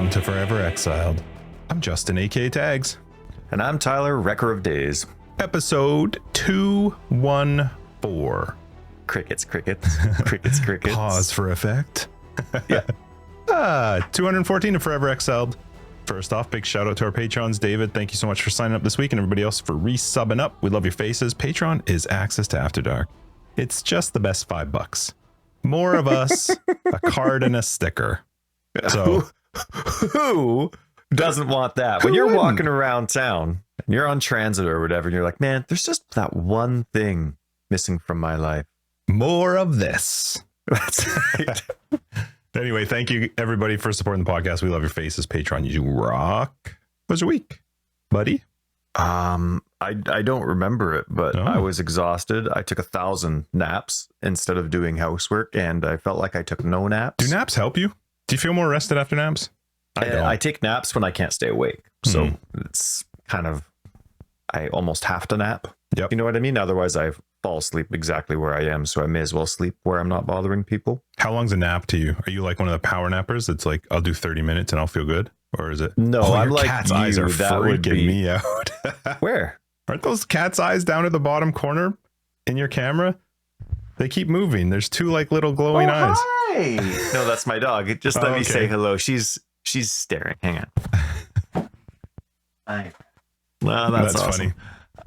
Welcome to Forever Exiled. I'm Justin, aka Tags. And I'm Tyler, Wrecker of Days. Episode 214. Crickets. Crickets. Pause for effect. Yeah. 214 of Forever Exiled. First off, big shout out to our patrons. David, thank you so much for signing up this week, and everybody else for resubbing up. We love your faces. Patreon is access to After Dark. It's just the best $5. More of us, a card and a sticker. So who doesn't want that? When you're walking around town and you're on transit or whatever, and you're like, man, there's just that one thing missing from my life. More of this. That's right. Anyway, thank you everybody for supporting the podcast. We love your faces. Patreon, you rock. How was your week, buddy? I don't remember it, but I was exhausted. I took 1,000 naps instead of doing housework, and I felt like I took no naps. Do naps help you? Do you feel more rested after naps? I take naps when I can't stay awake. So it's kind of, I almost have to nap. Yep. You know what I mean? Otherwise I fall asleep exactly where I am. So I may as well sleep where I'm not bothering people. How long's a nap to you? Are you like one of the power nappers? It's like, I'll do 30 minutes and I'll feel good. Or is it? No, I'm like cat's you. eyes are That would freaking be me out. Where? Aren't those cat's eyes down at the bottom corner in your camera? They keep moving. There's two like little glowing eyes. Hi. No, that's my dog. Just let me say hello. She's staring. Hang on. Hi. Well, that's awesome.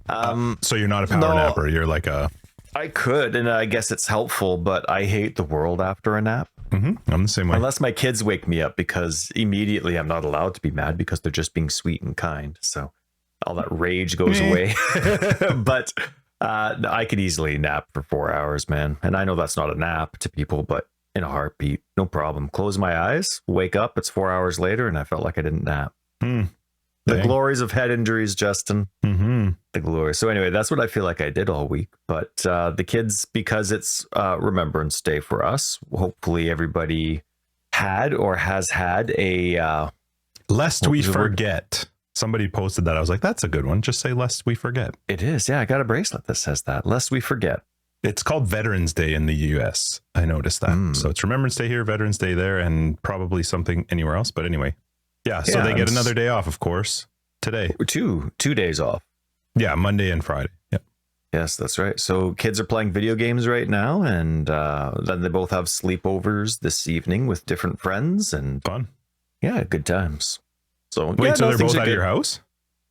Funny. So you're not a power napper. You're like a... I could, and I guess it's helpful, but I hate the world after a nap. Mm-hmm. I'm the same way. Unless my kids wake me up, because immediately I'm not allowed to be mad because they're just being sweet and kind. So all that rage goes away. But I could easily nap for 4 hours, man. And I know that's not a nap to people, but in a heartbeat, no problem. Close my eyes, wake up, it's 4 hours later, and I felt like I didn't nap. The glories of head injuries, Justin. The glory. So anyway, that's what I feel like I did all week. But the kids, because it's Remembrance Day for us, hopefully everybody had or has had a... Lest we forget. Somebody posted that. I was like, that's a good one. Just say lest we forget. It is. Yeah, I got a bracelet that says that. Lest we forget. It's called Veterans Day in the US. I noticed that. So it's Remembrance Day here, Veterans Day there, and probably something anywhere else. But anyway. Yeah, so they get another day off, of course, today. Two days off. Yeah, Monday and Friday. Yep. Yes, that's right. So kids are playing video games right now, and then they both have sleepovers this evening with different friends. And fun. Yeah, good times. So wait, so they're both at your house?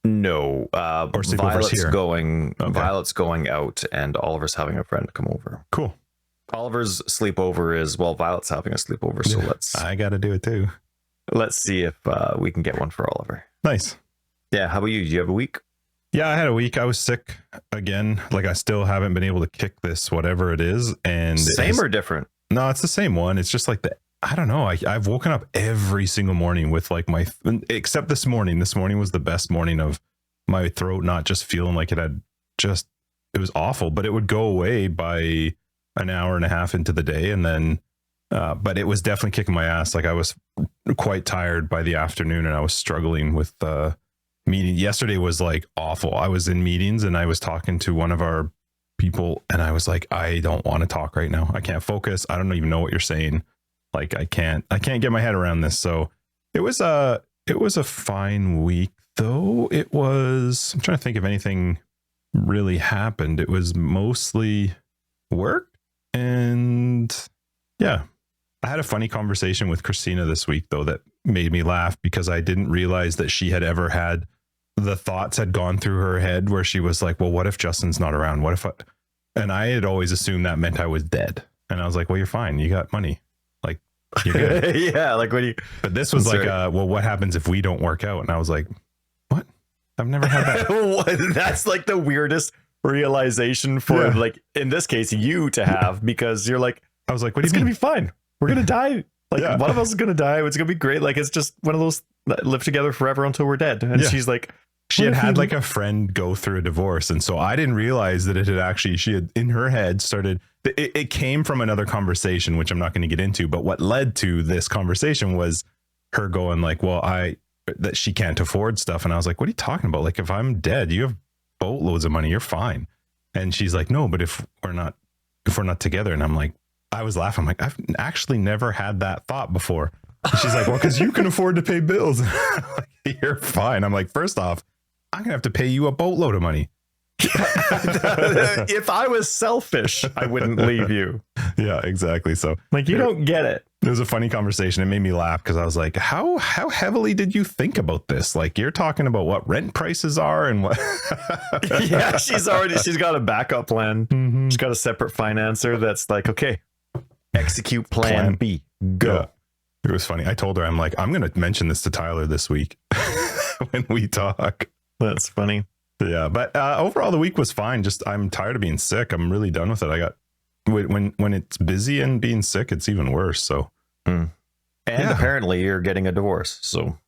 No. Or sleepovers here? Violet's going out, and Oliver's having a friend come over. Cool. Oliver's sleepover is, well, Violet's having a sleepover, so I got to do it too. Let's see if we can get one for Oliver. Nice. Yeah. How about you? Do you have a week? Yeah, I had a week. I was sick again. Like I still haven't been able to kick this, whatever it is. And same or different? No, it's the same one. It's just like I don't know. I've woken up every single morning with like except this morning. This morning was the best morning of my throat not just feeling like it was awful, but it would go away by an hour and a half into the day. And then, but it was definitely kicking my ass. Like I was quite tired by the afternoon, and I was struggling with meeting. Yesterday was like awful. I was in meetings and I was talking to one of our people, and I was like, I don't want to talk right now. I can't focus. I don't even know what you're saying. Like I can't get my head around this. So it was a fine week though. I'm trying to think if anything really happened. It was mostly work, and yeah. I had a funny conversation with Christina this week, though, that made me laugh because I didn't realize that she had ever had the thoughts had gone through her head where she was like, well, what if Justin's not around? What if and I had always assumed that meant I was dead. And I was like, well, you're fine. You got money. Like, you're good. Yeah. Like but this was like, well, what happens if we don't work out? And I was like, what? I've never had that. That's like the weirdest realization for like, in this case, you to have, because you're like, I was like, what do you mean? It's going to be fine. We're going to die. Like one of us is going to die. It's going to be great. Like, it's just one of those that live together forever until we're dead. And she's like, she had like a friend go through a divorce. And so I didn't realize that it had actually, she had in her head started, it came from another conversation, which I'm not going to get into, but what led to this conversation was her going like, well, that she can't afford stuff. And I was like, what are you talking about? Like, if I'm dead, you have boatloads of money, you're fine. And she's like, no, but if we're not together. And I'm like, I was laughing. I'm like, I've actually never had that thought before. She's like, well, because you can afford to pay bills. You're fine. I'm like, first off, I'm gonna have to pay you a boatload of money. If I was selfish, I wouldn't leave you. Yeah, exactly. So like, you don't get it. It was a funny conversation. It made me laugh because I was like, how heavily did you think about this? Like, you're talking about what rent prices are and what. Yeah, she's got a backup plan. Mm-hmm. She's got a separate financer that's like, okay, execute plan B. Go. Yeah. It was funny. I told her, I'm like, I'm going to mention this to Tyler this week when we talk. That's funny. Yeah. But overall, the week was fine. Just I'm tired of being sick. I'm really done with it. I got when it's busy and being sick, it's even worse. So. And apparently you're getting a divorce. So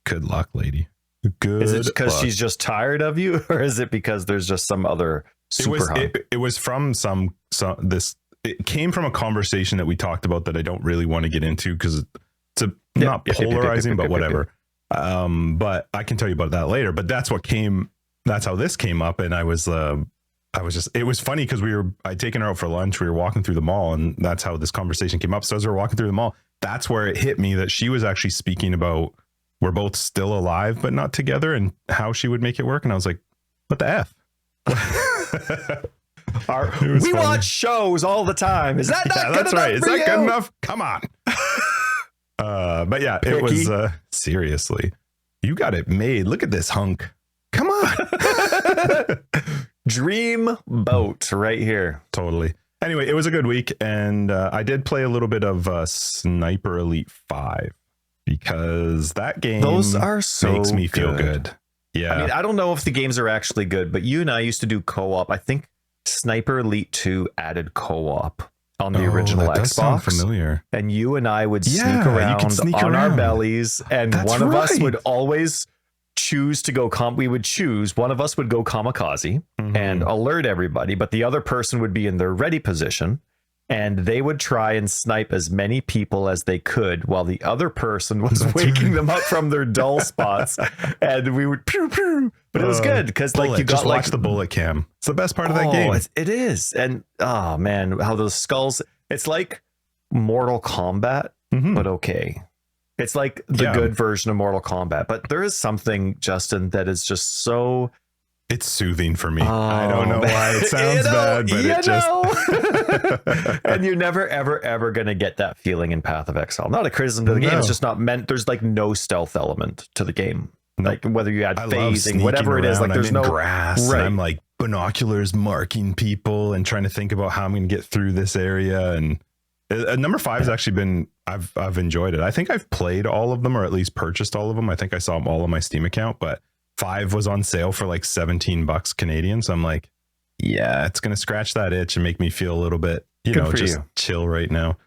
good luck, lady. Good. Is it because she's just tired of you, or is it because there's just some other super it was from some this. It came from a conversation that we talked about that I don't really want to get into because it's not polarizing, but whatever. But I can tell you about that later. But that's how this came up, and I was just, it was funny because I'd taken her out for lunch. We were walking through the mall, and that's how this conversation came up. So as we were walking through the mall, that's where it hit me that she was actually speaking about we're both still alive, but not together, and how she would make it work. And I was like, what the F? We watch shows all the time. Is that not good that's enough right. Is for that you? good enough? Come on. But yeah, Picky. It was seriously, you got it made. Look at this hunk. Come on. Dream boat right here. Totally. Anyway, it was a good week, and I did play a little bit of Sniper Elite 5 because that game makes me feel good. Yeah. I mean, I don't know if the games are actually good, but you and I used to do co-op. I think Sniper Elite 2 added co-op on the original that Xbox. Does sound familiar. And you and I would sneak around on our bellies, and one of us would always choose to go we would choose one of us would go kamikaze and alert everybody, but the other person would be in their ready position, and they would try and snipe as many people as they could while the other person was waking them up from their dull spots, and we would pew pew. But it was good because like you got just watch the bullet cam. It's the best part of that game. It is. And oh man, how those skulls, it's like Mortal Kombat, but okay. It's like the good version of Mortal Kombat, but there is something, Justin, that is just so... It's soothing for me. I don't know why it sounds bad, but it just... And you're never, ever, ever going to get that feeling in Path of Exile. Not a criticism to the game. It's just not meant... There's like no stealth element to the game. Like whether you add phasing, whatever it is, like there's no grass. Right. I'm like binoculars marking people and trying to think about how I'm going to get through this area. And number 5 has actually been... I've enjoyed it. I think I've played all of them, or at least purchased all of them. I think I saw them all on my Steam account, but 5 was on sale for like $17 Canadian. So I'm like, yeah, it's going to scratch that itch and make me feel a little bit, just chill right now.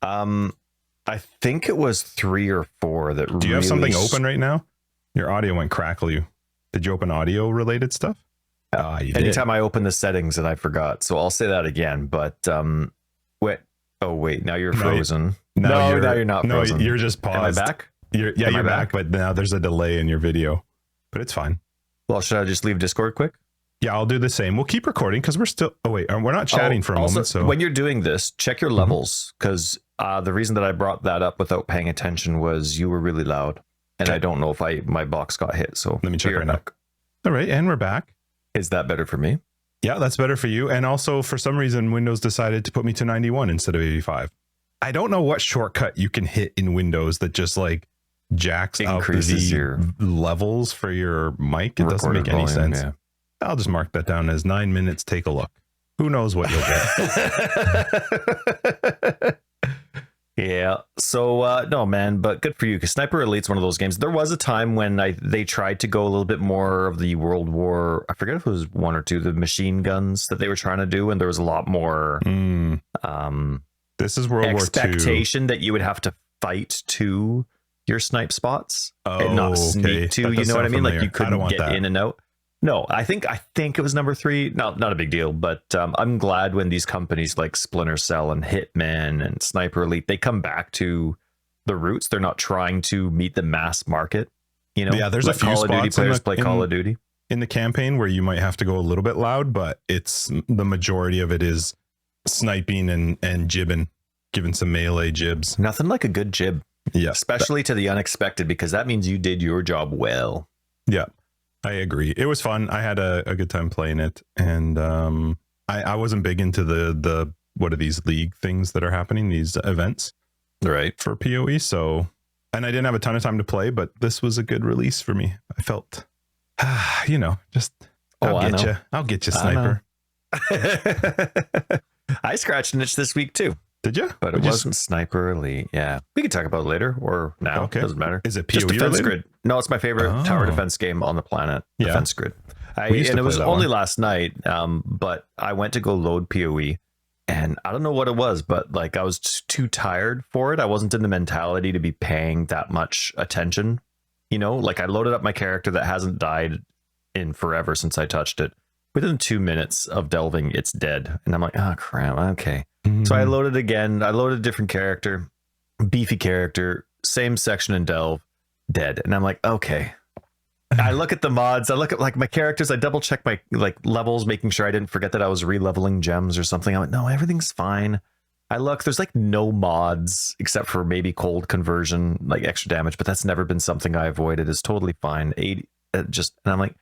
I think it was 3 or 4 that Do you have something open right now? Your audio went crackly. Did you open audio related stuff? You did. Anytime I open the settings and I forgot. So I'll say that again, but wait, now you're frozen. Now you're not frozen. No, you're just paused. Am I back? You're back, but now there's a delay in your video. But it's fine. Well, should I just leave Discord quick? Yeah, I'll do the same. We'll keep recording because we're still... Oh, wait. We're not chatting for a moment. So when you're doing this, check your levels, because the reason that I brought that up without paying attention was you were really loud. And I don't know if my box got hit. So let me check right now. All right. And we're back. Is that better for me? Yeah, that's better for you. And also, for some reason, Windows decided to put me to 91 instead of 85. I don't know what shortcut you can hit in Windows that just like jacks up your levels for your mic. It doesn't make any sense. Yeah. I'll just mark that down as 9 minutes. Take a look. Who knows what you'll get. Yeah. So no, man, but good for you, because Sniper Elite's one of those games. There was a time when they tried to go a little bit more of the World War. I forget if it was 1 or 2, the machine guns that they were trying to do, and there was a lot more. This is World War II. Expectation that you would have to fight to your snipe spots and not sneak to. You know what I mean? Familiar. Like you couldn't get in and out. No, I think it was number 3. Not a big deal, but I'm glad when these companies like Splinter Cell and Hitman and Sniper Elite, they come back to the roots. They're not trying to meet the mass market. You know, yeah. There's a few Call of Duty spots players play Call of Duty in the campaign where you might have to go a little bit loud, but it's the majority of it is sniping and jibbing. giving some melee jibs. Nothing like a good jib. Yeah. Especially to the unexpected, because that means you did your job well. Yeah, I agree. It was fun. I had a good time playing it. And I wasn't big into the what are these league things that are happening, these events Right. for PoE. So, and I didn't have a ton of time to play, but this was a good release for me. I felt, just, I'll get you, sniper. I scratched an itch this week too. Did you? But it wasn't Sniper Elite. Yeah. We can talk about it later or now. Okay. Doesn't matter. Is it Just PoE Defense related? Grid. No, it's my favorite tower defense game on the planet. Yeah. Defense Grid. We used to And it play was that only one. last night, but I went to go load PoE. And I don't know what it was, but like I was just too tired for it. I wasn't in the mentality to be paying that much attention. Like I loaded up my character that hasn't died in forever since I touched it. Within 2 minutes of delving, it's dead. And I'm like, oh, crap. Okay. So I loaded again. I loaded a different character, beefy character, same section in delve, dead. And I'm like, okay. I look at the mods. I look at like my characters. I double check my like levels, making sure I didn't forget that I was re-leveling gems or something. I'm like, no, everything's fine. I look, there's like no mods except for maybe cold conversion, like extra damage, but that's never been something I avoided. It's totally fine. 80, and I'm like,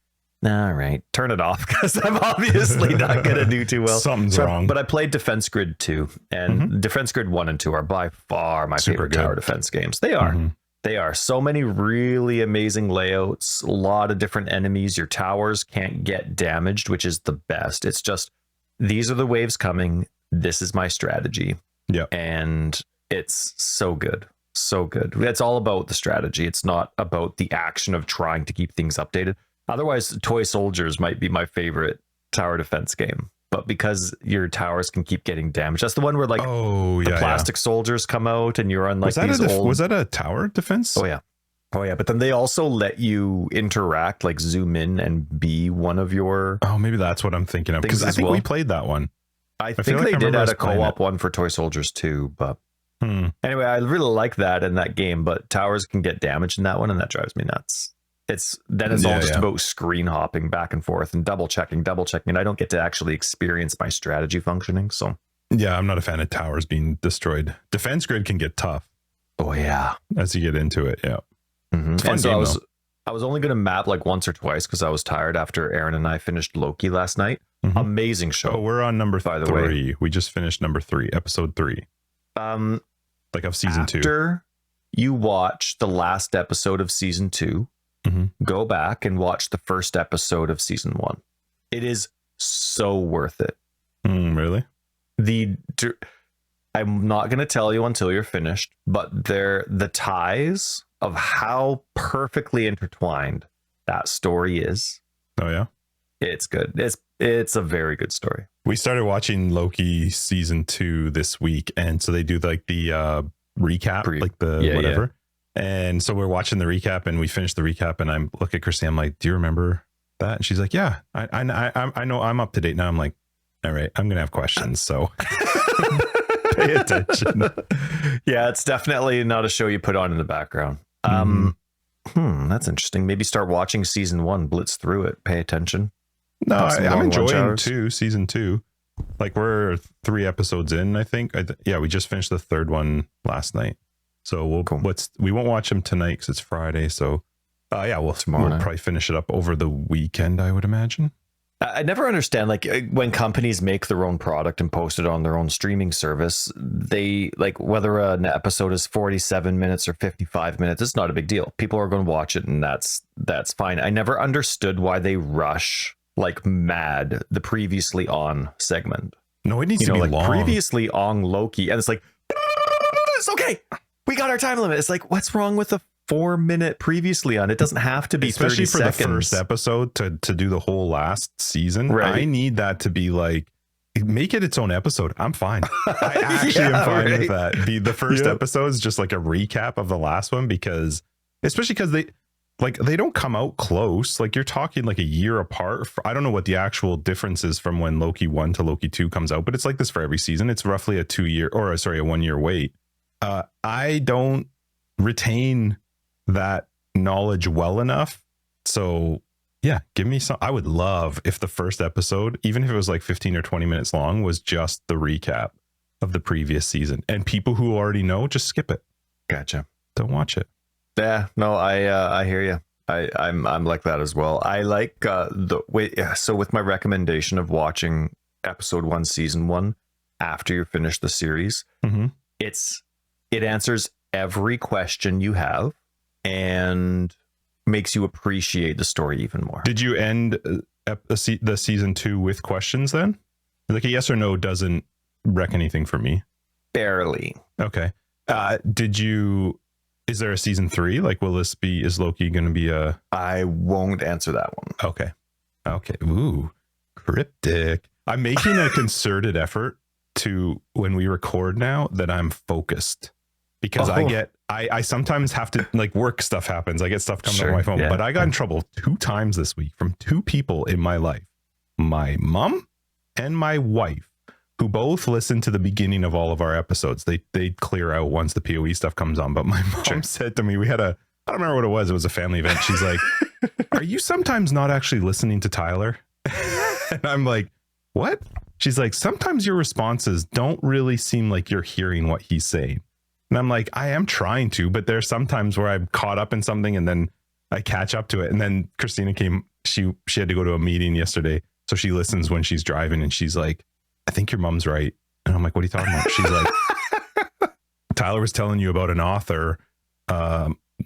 all right, turn it off because I'm obviously not going to do too well. Something's wrong. But I played Defense Grid 2, and Defense Grid 1 and 2 are by far my Super favorite good. tower defense games. They are. They are. So many really amazing layouts, a lot of different enemies. Your towers can't get damaged, which is the best. It's just, these are the waves coming. This is my strategy. Yeah. And it's so good. So good. It's all about the strategy. It's not about the action of trying to keep things updated. Otherwise, Toy Soldiers might be my favorite tower defense game. But because your towers can keep getting damaged, that's the one where like the plastic soldiers come out and you're on like these old... Was that a tower defense? Oh yeah. But then they also let you interact, like zoom in and be one of your... Oh, maybe that's what I'm thinking of. Because I think we played that one. I think like they I did remember add us a co-op one for Toy Soldiers too. But anyway, I really like that in that game. But towers can get damaged in that one, and that drives me nuts. It's all just about screen hopping back and forth and double checking, and I don't get to actually experience my strategy functioning. So yeah, I'm not a fan of towers being destroyed. Defense Grid can get tough. Oh yeah, as you get into it. Yeah, it's fun. So I was only going to map like once or twice because I was tired after Aaron and I finished Loki last night. Amazing show. Oh, we're on number 3. We just finished number 3, episode 3. Like of season 2. After you watch the last episode of season 2. Go back and watch the first episode of season 1. It is so worth it. Really? I'm not going to tell you until you're finished, but the ties of how perfectly intertwined that story is. Oh yeah, it's good. It's a very good story. We started watching Loki season 2 this week, and so they do like the recap, like the whatever. Yeah. And so we're watching the recap, and we finished the recap, and I'm look at Christine. I'm like, "Do you remember that?" And she's like, "Yeah, I know. I'm up to date now." I'm like, "All right, I'm gonna have questions, so pay attention." Yeah, it's definitely not a show you put on in the background. That's interesting. Maybe start watching season 1, blitz through it, pay attention. No, I'm enjoying season 2. Like we're 3 episodes in, I think. We just finished the 3rd one last night. So we won't watch them tonight because it's Friday. So we'll probably finish it up over the weekend, I would imagine. I never understand, like when companies make their own product and post it on their own streaming service, they like whether an episode is 47 minutes or 55 minutes, it's not a big deal. People are going to watch it, and that's fine. I never understood why they rush like mad the previously on segment. No, it needs to be like long. Previously on Loki, and it's like, it's okay. We got our time limit. It's like, what's wrong with the 4-minute previously on? It doesn't have to be especially 30 for seconds. The first episode to do the whole last season. Right. I need that to be like, make it its own episode. I'm fine. I actually am fine with that. The first episode is just like a recap of the last one, because especially because they don't come out close. Like you're talking like a year apart. I don't know what the actual difference is from when Loki 1 to Loki 2 comes out, but it's like this for every season. It's roughly a 1 year wait. I don't retain that knowledge well enough. So yeah, give me some. I would love if the first episode, even if it was like 15 or 20 minutes long, was just the recap. of the previous season. And people who already know, just skip it. Gotcha. Don't watch it. Yeah, no, I hear you. I'm like that as well. I like the way. Yeah, so with my recommendation of watching episode 1, season 1, after you finish the series, it answers every question you have and makes you appreciate the story even more. Did you end the season 2 with questions then? Like a yes or no doesn't wreck anything for me. Barely. Okay. Is there a season 3? Like, is Loki going to be a... I won't answer that one. Okay. Ooh, cryptic. I'm making a concerted effort to, when we record now, that I'm focused, because I sometimes have to, like, work stuff happens. I get stuff coming on my phone, but I got in trouble 2 times this week from 2 people in my life, my mom and my wife, who both listen to the beginning of all of our episodes. They clear out once the PoE stuff comes on. But my mom said to me, I don't remember what it was. It was a family event. She's like, are you sometimes not actually listening to Tyler? And I'm like, what? She's like, sometimes your responses don't really seem like you're hearing what he's saying. And I'm like, I am trying to, but there's sometimes where I'm caught up in something and then I catch up to it. And then Christina came, she had to go to a meeting yesterday. So she listens when she's driving and she's like, I think your mom's right. And I'm like, what are you talking about? She's like, Tyler was telling you about an author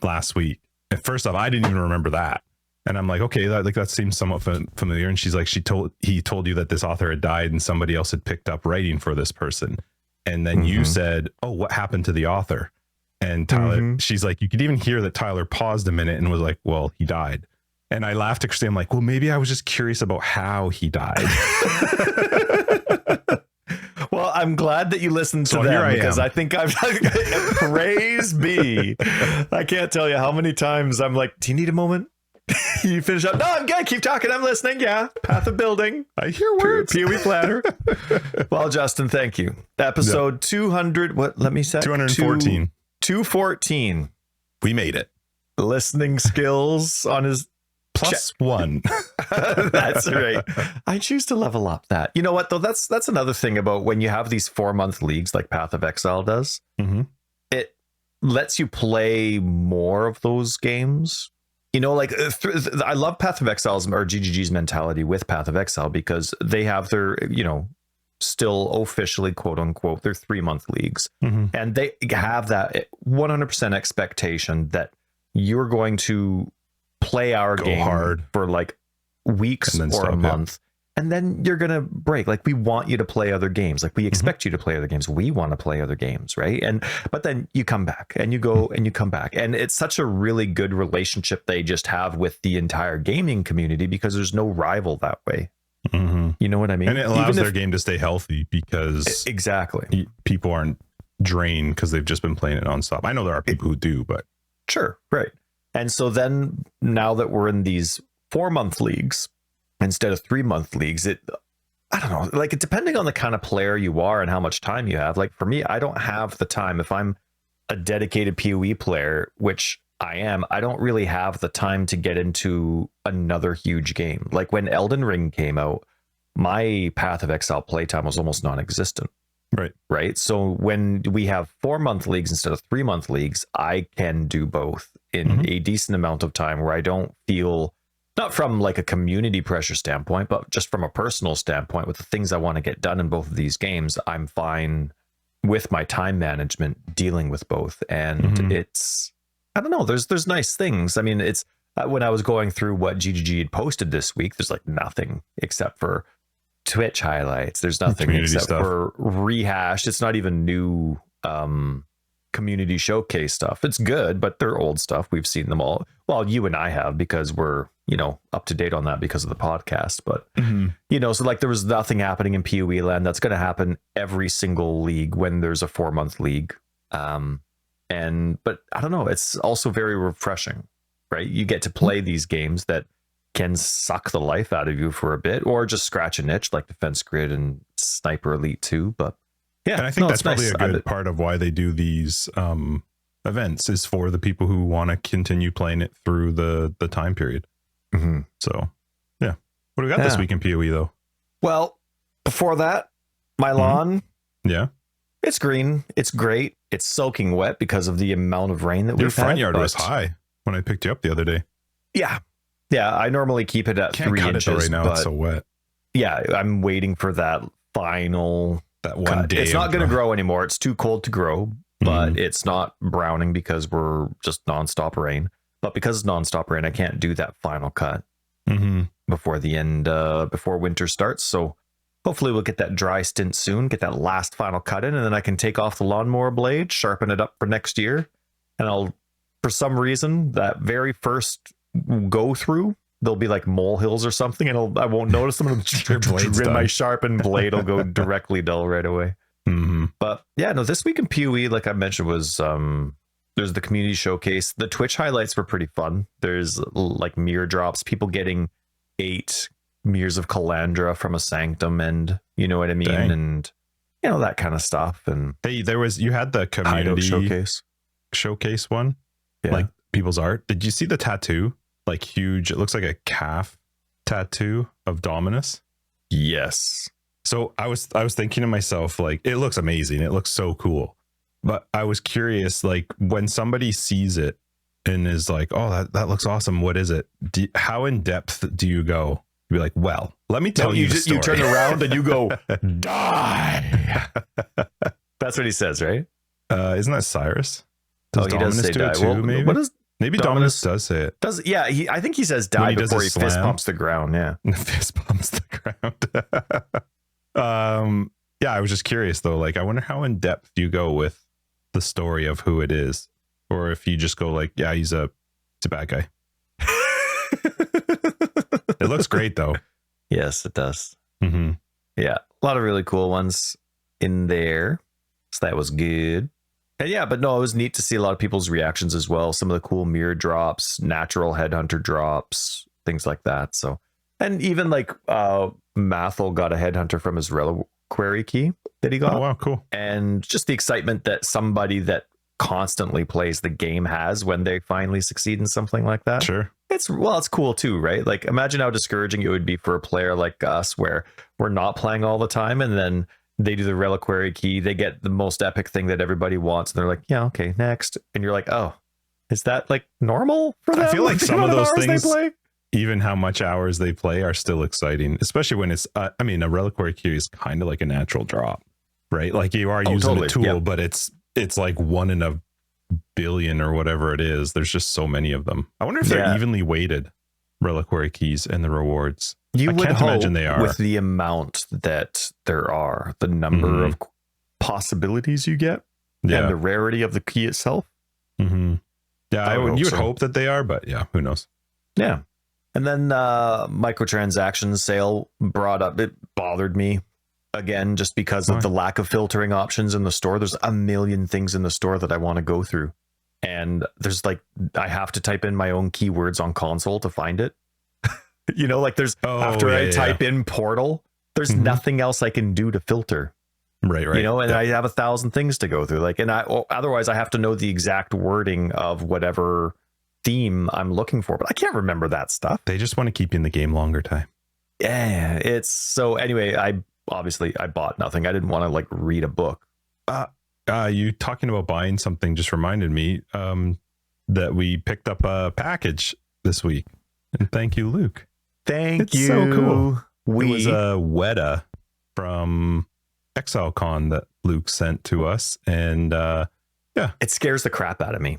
last week. And first off, I didn't even remember that. And I'm like, okay, that seems somewhat familiar. And she's like, he told you that this author had died and somebody else had picked up writing for this person. And then you said, oh, what happened to the author? And Tyler, she's like, you could even hear that Tyler paused a minute and was like, well, he died. And I laughed at Christine. I'm like, well, maybe I was just curious about how he died. Well, I'm glad that you listened to them, because I think I've praise be. I can't tell you how many times I'm like, do you need a moment? You finish up. No, I'm good. Keep talking. I'm listening. Yeah. Path of Building. I hear words. PoE Planner. Well, Justin, thank you. Episode 200. What? Let me say 214. 214. We made it. Listening skills on his +1. That's right. I choose to level up that. You know what, though? That's another thing about when you have these 4-month leagues like Path of Exile does. It lets you play more of those games. You know, like I love Path of Exile's or GGG's mentality with Path of Exile, because they have their, still officially, quote unquote, their 3-month leagues. And they have that 100% expectation that you're going to play our game hard for like weeks or a month, and then you're gonna break. Like, we want you to play other games. Like, we expect you to play other games. We want to play other games, right? But then you come back and you go and you come back, and it's such a really good relationship they just have with the entire gaming community, because there's no rival that way. You know what I mean? And it allows their game to stay healthy, because exactly people aren't drained because they've just been playing it nonstop. I know there are people who do, but sure, right. And so then, now that we're in these 4-month leagues instead of 3-month leagues, I don't know, like, depending on the kind of player you are and how much time you have. Like, for me, I don't have the time. If I'm a dedicated PoE player, which I am, I don't really have the time to get into another huge game. Like, when Elden Ring came out, my Path of Exile playtime was almost non-existent. Right. So when we have 4-month leagues instead of 3-month leagues, I can do both in a decent amount of time, where I don't feel, not from like a community pressure standpoint, but just from a personal standpoint, with the things I want to get done in both of these games, I'm fine with my time management dealing with both. And it's, I don't know, there's nice things. I mean, it's when I was going through what GGG had posted this week, there's like nothing except for Twitch highlights. There's nothing except for rehashed. It's not even new community showcase stuff. It's good, but they're old stuff. We've seen them all. Well, you and I have, because we're, up to date on that because of the podcast. But, so like, there was nothing happening in PoE land. That's going to happen every single league when there's a 4-month league. But I don't know. It's also very refreshing, right? You get to play these games that can suck the life out of you for a bit, or just scratch an itch, like Defense Grid and Sniper Elite 2. But yeah, and I think that's probably a good part of why they do these events, is for the people who want to continue playing it through the time period. So yeah, what do we got this week in PoE though? Well, before that, my lawn, It's green. It's great. It's soaking wet because of the amount of rain that Your we've front had. yard was high when I picked you up the other day. Yeah. Yeah. I normally keep it at Can't 3 cut inches. it though right now. But It's so wet. yeah, I'm waiting for that final. That one cut. day. It's not going to grow anymore. It's too cold to grow, but Mhm. it's not browning because we're just nonstop rain. But because it's nonstop rain, I can't do that final cut before the end, before winter starts. So hopefully we'll get that dry stint soon, get that last final cut in, and then I can take off the lawnmower blade, sharpen it up for next year. And I'll, for some reason, that very first go through, there'll be like molehills or something, and I won't notice them. And my sharpened blade will go directly dull right away. But yeah, no, this week in PoE, like I mentioned, was there's the community showcase. The Twitch highlights were pretty fun. There's like mirror drops, people getting 8 mirrors of Calandra from a sanctum, and you know what I mean. Dang. And you know, that kind of stuff. And hey, you had the community showcase one, like people's art. Did you see the tattoo? Like huge, it looks like a calf tattoo of Dominus. Yes. So I was thinking to myself, like, it looks amazing, it looks so cool, but I was curious, like, when somebody sees it and is like, oh, that looks awesome, what is it? How in depth do you go? You'd be like, well, let me tell you the story. You turn around and you go, die. That's what he says, right? Isn't that Cyrus? Does he Dominus does say do die. it too? Well, maybe. What is maybe Dominus does say it. I think he says die before he fist pumps the ground. Yeah. Fist pumps the ground. Yeah, I was just curious though. Like, I wonder how in depth you go with the story of who it is, or if you just go like, yeah, he's a bad guy. It looks great though. Yes, it does. Mm-hmm. Yeah, a lot of really cool ones in there. So that was good. And yeah, but no, it was neat to see a lot of people's reactions as well. Some of the cool mirror drops, natural headhunter drops, things like that. So, and even like Mathel got a headhunter from his reliquary key that he got. Oh wow, cool. And just the excitement that somebody that constantly plays the game has when they finally succeed in something like that. Sure. It's cool too, right? Like, imagine how discouraging it would be for a player like us where we're not playing all the time, and then they do the reliquary key, they get the most epic thing that everybody wants, and they're like, yeah, okay, next. And you're like, oh, is that like normal for them? I feel like some of those things, play? even how much hours they play, are still exciting, especially when it's I mean, a reliquary key is kind of like a natural drop, right? Like, you are using a tool, but it's like 1 in a billion or whatever it is. There's just so many of them. I wonder if they're evenly weighted, reliquary keys and the rewards. You would can't imagine they are, with the amount that there are, the number of possibilities you get, and the rarity of the key itself. Yeah, you would hope that they are, but yeah, who knows? Yeah. And then microtransaction sale brought up, it bothered me again, just because of the lack of filtering options in the store. There's a million things in the store that I want to go through, and there's like, I have to type in my own keywords on console to find it. You know, like there's after I type in portal, there's nothing else I can do to filter. Right. You know, and I have 1,000 things to go through. Like, and otherwise I have to know the exact wording of whatever theme I'm looking for, but I can't remember that stuff. They just want to keep you in the game longer time. Yeah. It's so, anyway, I bought nothing. I didn't want to like read a book. You talking about buying something just reminded me that we picked up a package this week, and thank you, Luke. Thank you. So cool. It was a Weta from ExileCon that Luke sent to us, and it scares the crap out of me.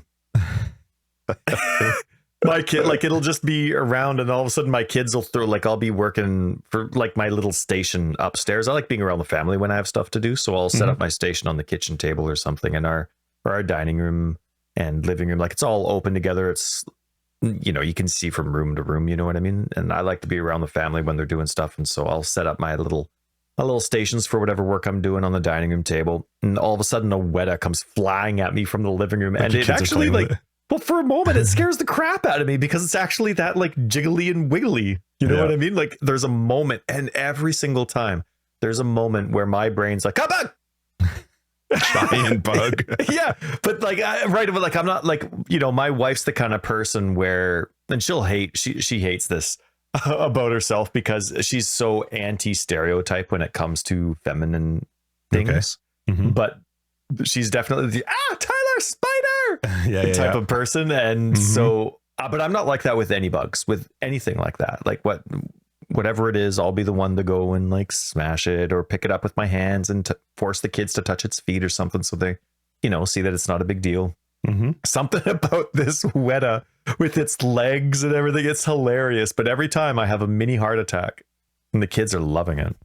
My kid, like, it'll just be around, and all of a sudden my kids will throw, like, I'll be working for like my little station upstairs. I like being around the family when I have stuff to do, so I'll set up my station on the kitchen table or something, and our dining room and living room, like, it's all open together. It's, you know, you can see from room to room, you know what I mean? And I like to be around the family when they're doing stuff, and so I'll set up my little stations for whatever work I'm doing on the dining room table, and all of a sudden a Weta comes flying at me from the living room, and it actually, like, well, for a moment it scares the crap out of me, because it's actually that like jiggly and wiggly, you know what I mean? Like, there's a moment, and every single time there's a moment where my brain's like, come on, giant bug. Yeah, but like, I'm not like, you know, my wife's the kind of person where, and she hates this about herself, because she's so anti-stereotype when it comes to feminine things. But she's definitely the Tyler Spider Yeah, type of person. And Mhm. so, but I'm not like that with any bugs, with anything like that. Like whatever it is, I'll be the one to go and like smash it or pick it up with my hands and force the kids to touch its feet or something, so they, see that it's not a big deal. Mm-hmm. Something about this Weta with its legs and everything, it's hilarious. But every time I have a mini heart attack, and the kids are loving it.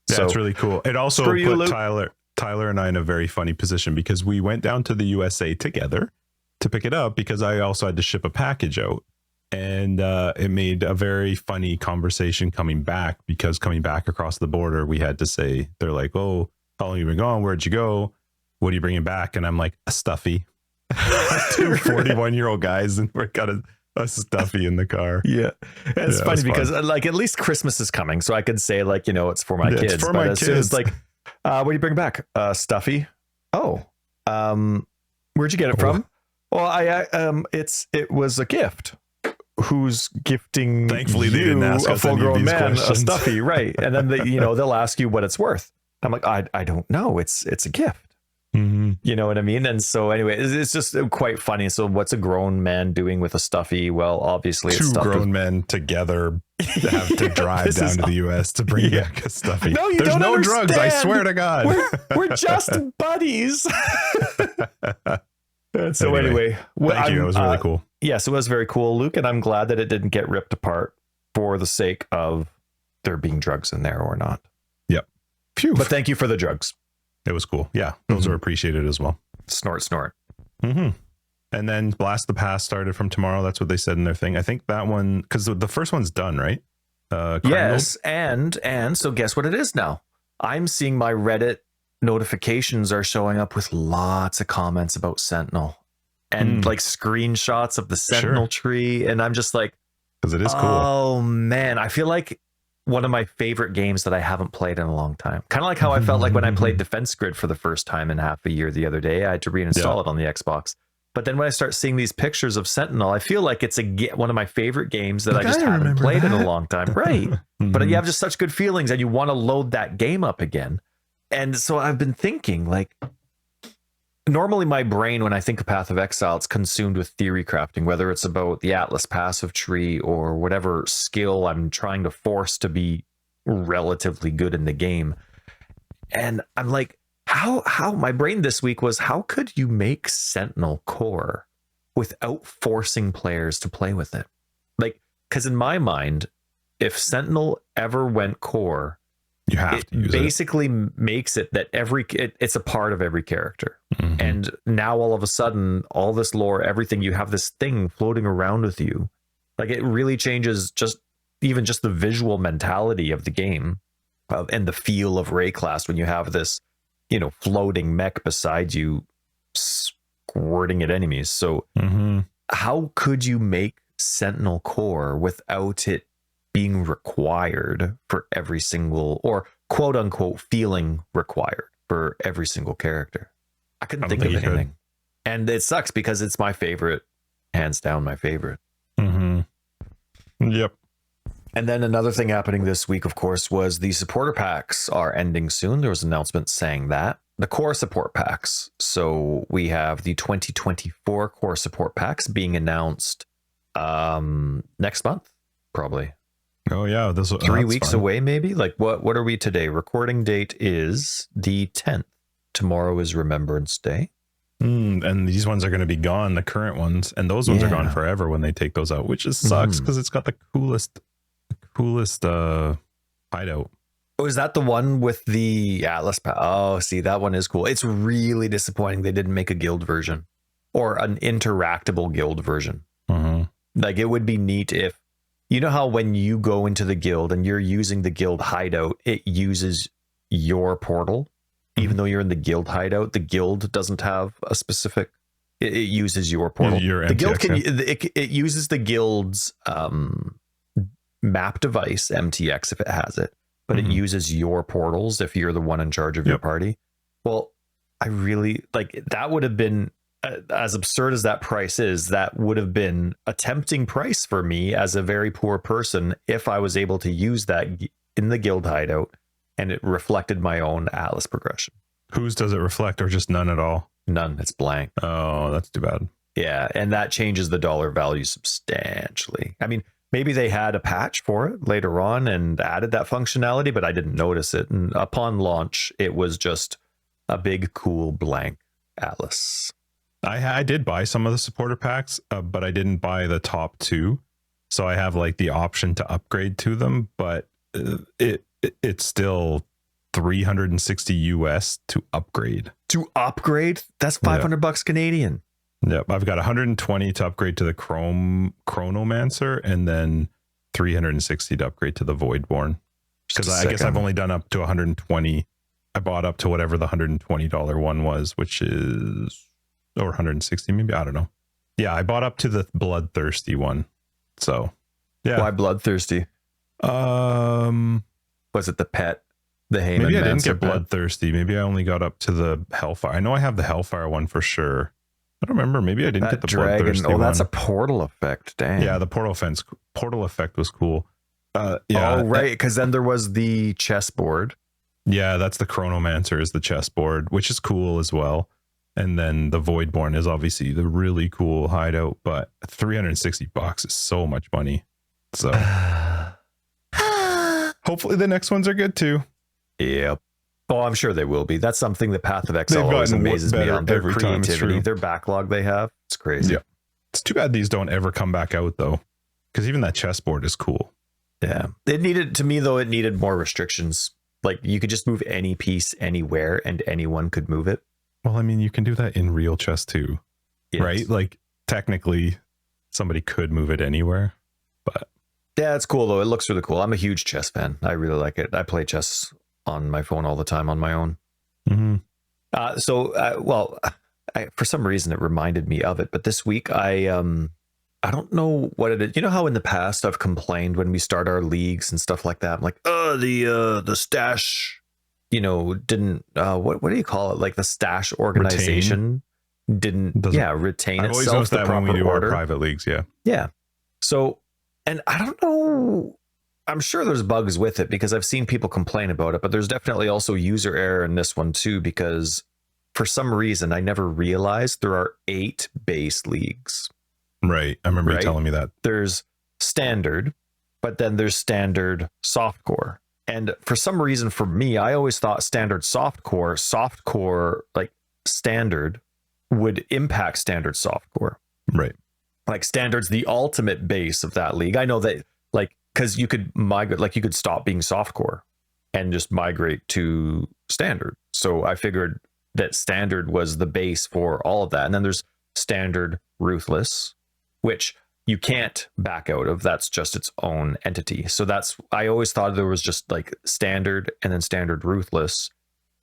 Yeah, So it's really cool. It also screw you, put Luke. Tyler and I in a very funny position because we went down to the USA together to pick it up because I also had to ship a package out. And it made a very funny conversation coming back, because coming back across the border, we had to say, they're like, oh, how long you been gone? Where'd you go? What are you bringing back? And I'm like, a stuffy. 2 41-year-old guys, and we got a stuffy in the car. Yeah. It's funny because fun. like at least Christmas is coming. So I could say like, it's for my kids. It's for but my as soon as kids. like, what do you bring back? Stuffy. Oh, where'd you get it from? Well, it was a gift. Who's gifting? Thankfully, they didn't ask a full-grown man questions. a stuffy, right? And then they'll ask you what it's worth. I'm like, I don't know. It's a gift. Mm-hmm. You know what I mean? And so anyway, it's just quite funny. So what's a grown man doing with a stuffy? Well, obviously it's 2 grown men together have to drive down to the US to bring back a stuffy. No, you There's don't no understand. drugs, I swear to God. We're just buddies. So anyway, thank you. It was really cool. Yes, it was very cool, Luke, and I'm glad that it didn't get ripped apart for the sake of there being drugs in there or not. Yep. Phew. But thank you for the drugs. It was cool. Yeah, those are appreciated as well. Snort. Mm-hmm. And then Blast the Past started from tomorrow. That's what they said in their thing. I think that one, because the first one's done, right? Yes, and so guess what it is now? I'm seeing my Reddit notifications are showing up with lots of comments about Sentinel and like screenshots of the Sentinel tree, and I'm just like, because it is cool. Oh man, I feel like one of my favorite games that I haven't played in a long time. Kind of like how I felt like when I played Defense Grid for the first time in half a year the other day. I had to reinstall it on the Xbox. But then when I start seeing these pictures of Sentinel, I feel like it's one of my favorite games that I just haven't played in a long time. Right. But you have just such good feelings and you want to load that game up again. And so I've been thinking, like, normally my brain, when I think of Path of Exile, it's consumed with theory crafting, whether it's about the Atlas passive tree or whatever skill I'm trying to force to be relatively good in the game. And I'm like, how my brain this week was, how could you make Sentinel core without forcing players to play with it? Like, because in my mind, if Sentinel ever went core, you have to use basically makes it that it's a part of every character. And now all of a sudden, all this lore, everything, you have this thing floating around with you. Like, it really changes even just the visual mentality of the game and the feel of wraeclast when you have this, floating mech beside you squirting at enemies. So how could you make Sentinel core without it being required for every single, or quote unquote feeling required for every single character? I couldn't think of anything. And it sucks because it's my favorite, hands down my favorite. Yep. And then another thing happening this week, of course, was the supporter packs are ending soon. There was an announcement saying that. The core support packs. So we have the 2024 core support packs being announced next month, probably. Oh yeah, this 3 weeks away, maybe. Like what are we today? Recording date is the 10th. Tomorrow is Remembrance Day. And these ones are going to be gone, the current ones, and those ones are gone forever when they take those out, which just sucks because it's got the coolest hideout. Oh, is that the one with the Atlas? Oh, see, that one is cool. It's really disappointing they didn't make a guild version or an interactable guild version. Like, it would be neat if, you know how when you go into the guild and you're using the guild hideout, it uses your portal. Even though you're in the guild hideout, the guild doesn't have a specific, it uses your portal. The guild it uses the guild's map device, MTX, if it has it, but it uses your portals if you're the one in charge of your party. Well, I really like that. Would have been, as absurd as that price is, that would have been a tempting price for me as a very poor person if I was able to use that in the guild hideout and it reflected my own Atlas progression. Whose does it reflect, or just none at all? None. It's blank. Oh, that's too bad. Yeah, and that changes the dollar value substantially. I mean, maybe they had a patch for it later on and added that functionality, but I didn't notice it. And upon launch, it was just a big, cool blank atlas. I did buy some of the supporter packs, but I didn't buy the top two. So I have like the option to upgrade to them, but it's still 360 US to upgrade. To upgrade? That's $500 Canadian. Yep, I've got 120 to upgrade to the Chronomancer, and then 360 to upgrade to the Voidborn. Because I guess I've only done up to 120. I bought up to whatever the $120 one was, which is, or 160 maybe, I don't know. Yeah, I bought up to the Bloodthirsty one. So, yeah. Why Bloodthirsty? Was it the pet? The Heyman Maybe I didn't Mancer get pet? Bloodthirsty. Maybe I only got up to the Hellfire. I know I have the Hellfire one for sure. I don't remember. Maybe I didn't get the dragon. Bloodthirsty one. That's a portal effect. Dang. Yeah, the portal effect was cool. Yeah. Oh, right. Because then there was the chessboard. Yeah, that's the Chronomancer is the chessboard, which is cool as well. And then the Voidborn is obviously the really cool hideout, but $360 is so much money. So hopefully the next ones are good too. Yep. Oh, I'm sure they will be. That's something that Path of Exile always amazes me on. Their creativity, their backlog they have. It's crazy. Yeah. It's too bad these don't ever come back out though, because even that chessboard is cool. Yeah. It needed more restrictions. Like you could just move any piece anywhere and anyone could move it. Well, I mean, you can do that in real chess too, yes. Right? Like technically somebody could move it anywhere, but yeah, it's cool though. It looks really cool. I'm a huge chess fan. I really like it. I play chess on my phone all the time on my own. Mm-hmm. For some reason it reminded me of it, but this week I don't know what it is. You know how in the past I've complained when we start our leagues and stuff like that. I'm like, the stash, didn't what do you call it? Like the stash organization didn't retain I've always itself noticed the that proper when we do order. our private leagues. Yeah. Yeah. So, and I don't know. I'm sure there's bugs with it because I've seen people complain about it, but there's definitely also user error in this one too, because for some reason I never realized there are 8 base leagues. Right. I remember you telling me that. There's standard, but then there's standard softcore. And for some reason for me, I always thought standard softcore, like standard would impact standard softcore. Right. Like standard's the ultimate base of that league. I know that because you could migrate, like you could stop being softcore and just migrate to standard. So I figured that standard was the base for all of that. And then there's standard ruthless, which you can't back out of. That's just its own entity. So I always thought there was just like standard and then standard ruthless.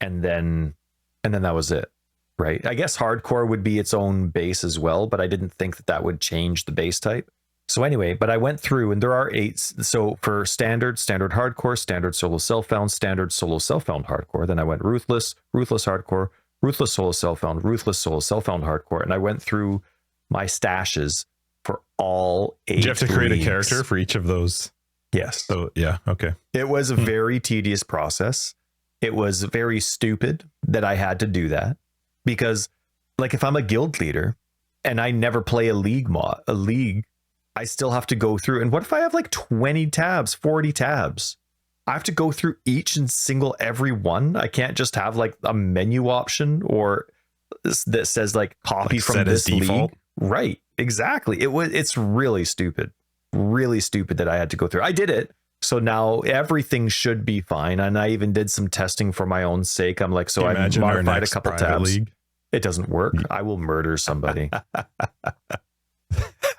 And then that was it. Right. I guess hardcore would be its own base as well, but I didn't think that would change the base type. So anyway, but I went through and there are 8. So for standard hardcore, standard solo self-found, standard solo self-found hardcore. Then I went ruthless hardcore, ruthless solo self-found, ruthless solo self-found hardcore. And I went through my stashes for all 8. Did you have to create a character for each of those? Yes. So yeah. Okay. It was a very tedious process. It was very stupid that I had to do that because like if I'm a guild leader and I never play a league, I still have to go through. And what if I have like 20 tabs, 40 tabs? I have to go through each and every one. I can't just have like a menu option or that says like copy like from this default league. Right. Exactly. It's really stupid that I had to go through. I did it. So now everything should be fine. And I even did some testing for my own sake. I'm like, so I modified a couple tabs. League? It doesn't work. I will murder somebody.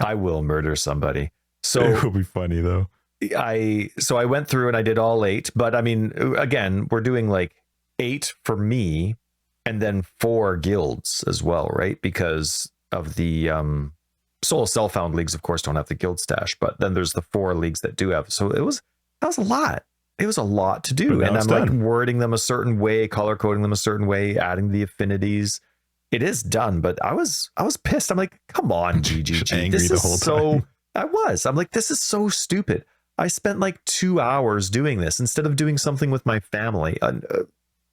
I will murder somebody. So it will be funny though. I went through and I did all 8, but I mean, again, we're doing like 8 for me and then 4 guilds as well, right? Because of the solo self-found leagues, of course, don't have the guild stash, but then there's the 4 leagues that do have. So that was a lot. It was a lot to do. And I'm like wording them a certain way, color coding them a certain way, adding the affinities. It is done, but I was pissed. I'm like, come on, GGG. This is so. I'm like, this is so stupid. I spent like 2 hours doing this instead of doing something with my family.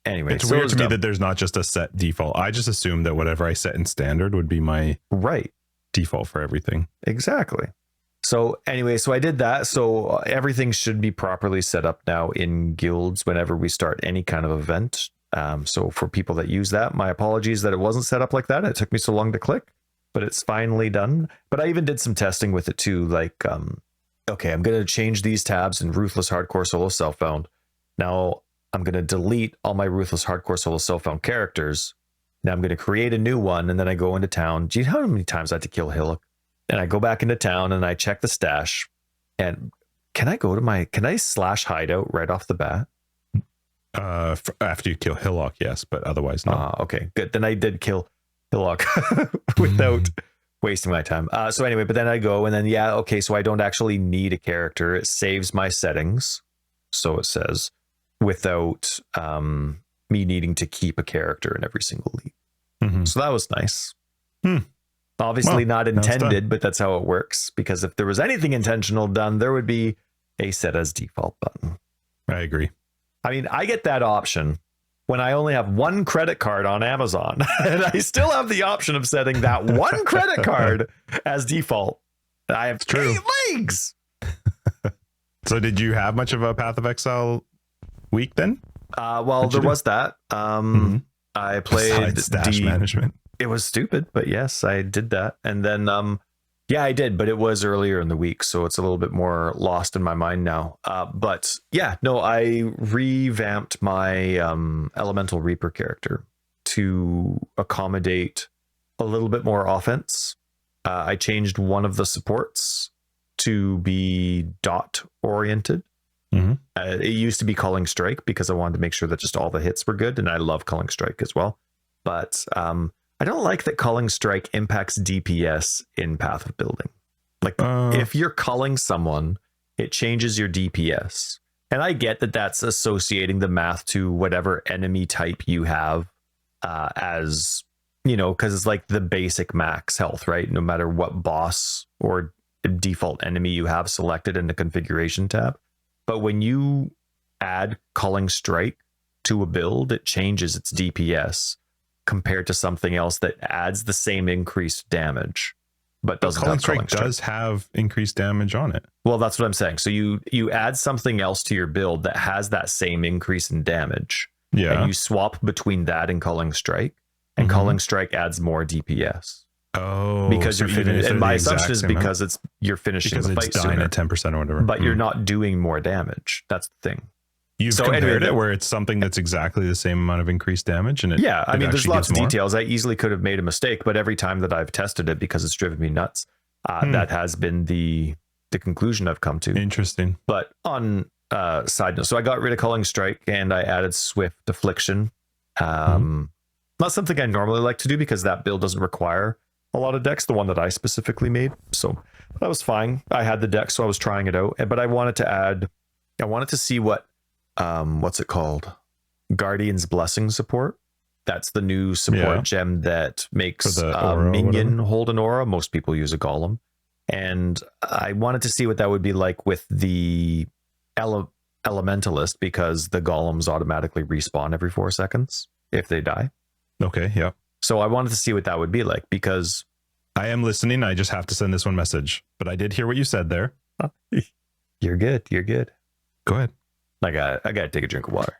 anyway, It's so weird to me dumb. that there's not just a set default. I just assumed that whatever I set in standard would be my Right. default for everything. Exactly. So anyway, so I did that. So everything should be properly set up now in guilds whenever we start any kind of event. So for people that use that, my apologies that it wasn't set up like that. It took me so long to click, but it's finally done. But I even did some testing with it too. Like, okay, I'm going to change these tabs in Ruthless Hardcore Solo Self-Found. Now I'm going to delete all my Ruthless Hardcore Solo Self-Found characters. Now I'm going to create a new one, and then I go into town. Gee, how many times I had to kill Hillock? And I go back into town and I check the stash. And can I slash hideout right off the bat? After you kill Hillock, yes, but otherwise no. Okay, good. Then I did kill Hillock without wasting my time. So anyway, but then I go and then, yeah, okay, so I don't actually need a character. It saves my settings. So it says, without me needing to keep a character in every single league. Mm-hmm. So that was nice. Well, Obviously not now it's intended, but that's how it works. Because if there was anything intentional done, there would be a set as default button. I agree. I mean, I get that option when I only have one credit card on Amazon, and I still have the option of setting that one credit card as default. I have 8 leagues. So did you have much of a Path of Exile week then? Well, there was that. I played Besides stash management. It was stupid, but yes, I did that. And then, yeah, I did, but it was earlier in the week, so it's a little bit more lost in my mind now. But yeah, no, I revamped my Elemental Reaper character to accommodate a little bit more offense. I changed one of the supports to be dot oriented. It used to be Culling Strike because I wanted to make sure that just all the hits were good, and I love Culling Strike as well. But I don't like that Culling Strike impacts DPS in Path of Building. Like, if you're culling someone, it changes your DPS. And I get that that's associating the math to whatever enemy type you have as, you know, because it's like the basic max health, right? No matter what boss or default enemy you have selected in the configuration tab. But when you add Culling Strike to a build, it changes its DPS compared to something else that adds the same increased damage, but doesn't have Culling Strike. Does have increased damage on it. Well, that's what I'm saying. So you add something else to your build that has that same increase in damage. Yeah. And you swap between that and Culling Strike, and Culling Strike adds more DPS. Oh, because you're finishing. And my assumption is because you're finishing the fight dying sooner, at 10% or whatever. but you're not doing more damage. That's the thing. You've compared it where it's something that's exactly the same amount of increased damage, and I mean, there's lots of details. I easily could have made a mistake, but every time that I've tested it, because it's driven me nuts, that has been the conclusion I've come to. Interesting. But on side note, so I got rid of Culling Strike and I added Swift Affliction. Not something I normally like to do because that build doesn't require a lot of decks, the one that I specifically made. So that was fine. I had the deck, so I was trying it out. But I wanted to see what what's it called? Guardian's Blessing support. That's the new support gem that makes a minion hold an aura. Most people use a golem. And I wanted to see what that would be like with the elementalist, because the golems automatically respawn every 4 seconds if they die. Okay, yeah. So I wanted to see what that would be like, because I am listening. I just have to send this one message, but I did hear what you said there. You're good. You're good. Go ahead. I got to take a drink of water.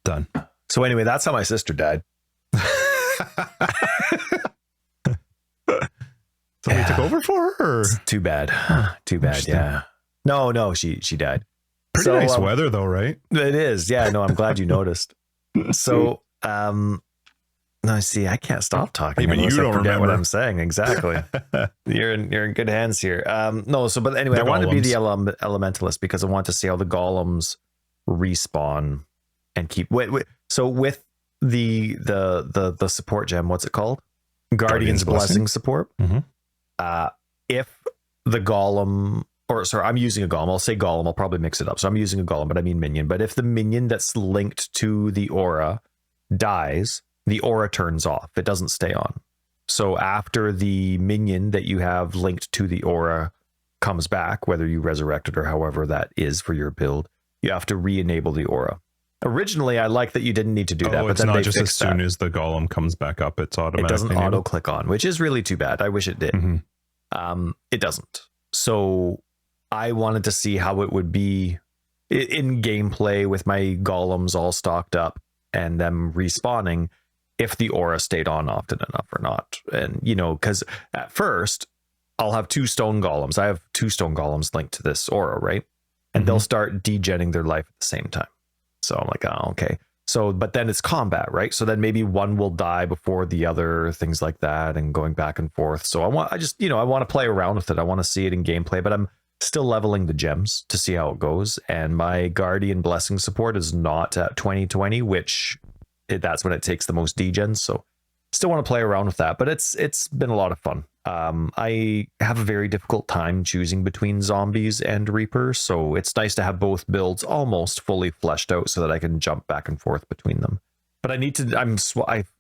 Done. So anyway, that's how my sister died. Somebody took over for her? Too bad. Too bad. Yeah. No, she died. Pretty nice weather though, right? It is. Yeah, no, I'm glad you noticed. So, no, see, I can't stop talking. Even you don't forget remember what I'm saying. Exactly. You're in good hands here. No, so, but anyway, I wanted to be the elementalist because I want to see how the golems respawn and keep. So with the support gem, what's it called? Guardian's Blessing support. If the golem, or sorry, I'm using a golem. I'll say golem. I'll probably mix it up. So I'm using a golem, but I mean minion. But if the minion that's linked to the aura dies, the aura turns off. It doesn't stay on. So after the minion that you have linked to the aura comes back, whether you resurrect it or however that is for your build, you have to re-enable the aura. Originally, I like that you didn't need to do that, but it's then not they just as fixed soon that. as the golem comes back up, it's automatic. It doesn't auto click on, which is really too bad. I wish it did. It doesn't. So I wanted to see how it would be in gameplay with my golems all stocked up and them respawning if the aura stayed on often enough or not. And, you know, because at first I'll have 2 stone golems. I have 2 stone golems linked to this aura, right? And they'll start degenning their life at the same time. So I'm like, oh, okay. So, but then it's combat, right? So then maybe one will die before the other, things like that, and going back and forth. So I want to play around with it. I want to see it in gameplay, but I'm still leveling the gems to see how it goes. And my Guardian Blessing support is not at 2020, which that's when it takes the most degens. So still want to play around with that, but it's been a lot of fun. I have a very difficult time choosing between zombies and reapers, so it's nice to have both builds almost fully fleshed out so that I can jump back and forth between them. But I need to